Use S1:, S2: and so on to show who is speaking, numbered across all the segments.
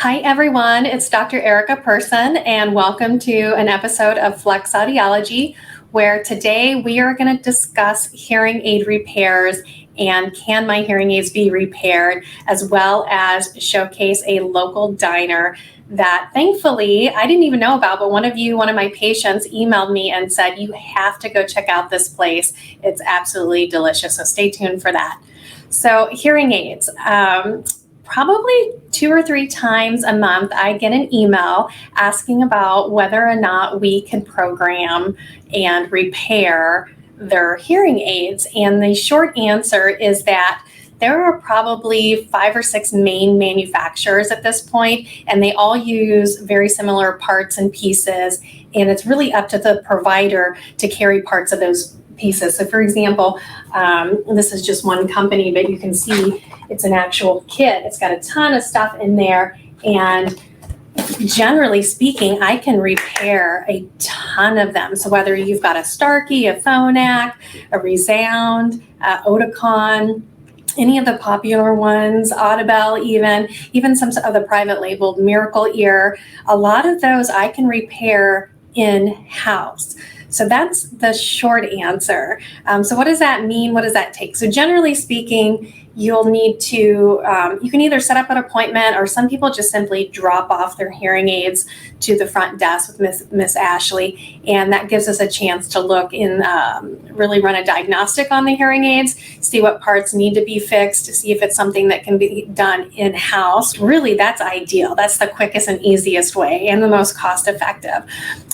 S1: Hi everyone, it's Dr. Erica Person and welcome to an episode of Flex Audiology, where today we are going to discuss hearing aid repairs and can my hearing aids be repaired, as well as showcase a local diner that thankfully I didn't even know about, but one of my patients emailed me and said, you have to go check out this place. It's absolutely delicious. So stay tuned for that. So hearing aids. Probably 2 or 3 times a month, I get an email asking about whether or not we can program and repair their hearing aids. And the short answer is that there are probably 5 or 6 main manufacturers at this point, and they all use very similar parts and pieces. And it's really up to the provider to carry parts of those pieces. So for example, this is just one company, but you can see it's an actual kit. It's got a ton of stuff in there. And generally speaking, I can repair a ton of them. So whether you've got a Starkey, a Phonak, a ReSound, Oticon, any of the popular ones, Audible, even some of the private labeled Miracle Ear, a lot of those I can repair in-house. So that's the short answer. So what does that mean? What does that take? So generally speaking, you'll need to, you can either set up an appointment, or some people just simply drop off their hearing aids to the front desk with Miss Ashley. And that gives us a chance to look and really run a diagnostic on the hearing aids, see what parts need to be fixed, to see if it's something that can be done in-house. Really, that's ideal. That's the quickest and easiest way and the most cost-effective.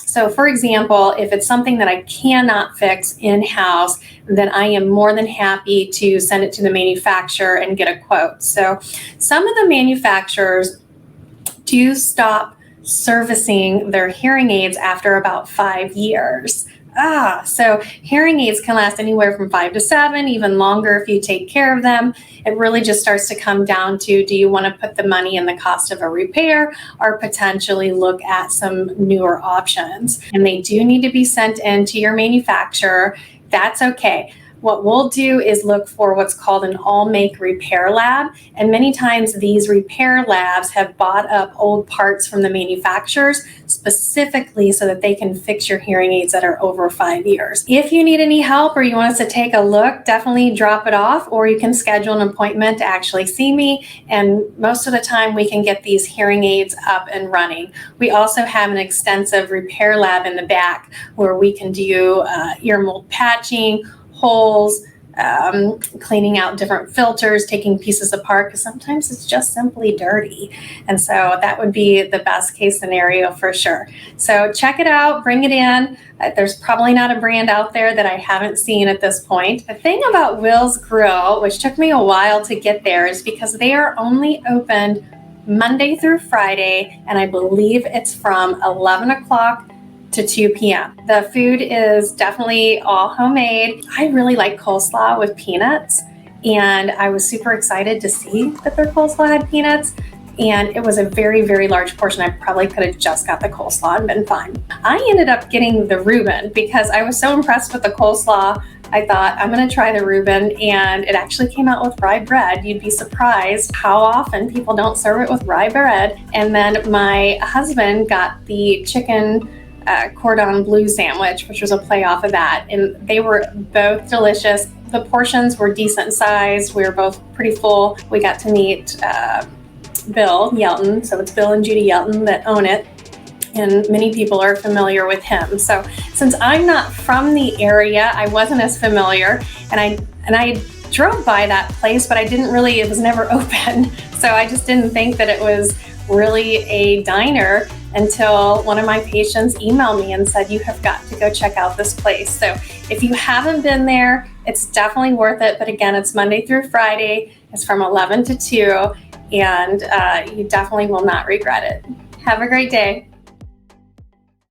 S1: So for example, if it's something that I cannot fix in-house, then I am more than happy to send it to the manufacturer and get a quote. So some of the manufacturers do stop servicing their hearing aids after about 5 years. So hearing aids can last anywhere from 5 to 7, even longer if you take care of them. It really just starts to come down to, do you want to put the money in the cost of a repair or potentially look at some newer options? And they do need to be sent in to your manufacturer. That's okay. What we'll do is look for what's called an all-make repair lab. And many times these repair labs have bought up old parts from the manufacturers specifically so that they can fix your hearing aids that are over 5 years. If you need any help or you want us to take a look, definitely drop it off, or you can schedule an appointment to actually see me. And most of the time we can get these hearing aids up and running. We also have an extensive repair lab in the back where we can do ear mold patching, holes, cleaning out different filters, taking pieces apart, because sometimes it's just simply dirty. And so that would be the best case scenario for sure. So check it out, bring it in. There's probably not a brand out there that I haven't seen at this point. The thing about Will's Grill, which took me a while to get there, is because they are only open Monday through Friday, and I believe it's from 11 o'clock to 2 p.m. The food is definitely all homemade. I really like coleslaw with peanuts, and I was super excited to see that their coleslaw had peanuts, and it was a very, very large portion. I probably could have just got the coleslaw and been fine. I ended up getting the Reuben because I was so impressed with the coleslaw. I thought, I'm going to try the Reuben, and it actually came out with rye bread. You'd be surprised how often people don't serve it with rye bread. And then my husband got the chicken cordon bleu sandwich, which was a play off of that, and they were both delicious. The portions were decent size. We were both pretty full. We got to meet Bill Yelton, so it's Bill and Judy Yelton that own it, and many people are familiar with him. So since I'm not from the area, I wasn't as familiar, and I drove by that place, but I didn't really, it was never open, so I just didn't think that it was really a diner until one of my patients emailed me and said, you have got to go check out this place. So if you haven't been there, it's definitely worth it. But again, it's Monday through Friday. It's from 11 to 2, and you definitely will not regret it. Have a great day.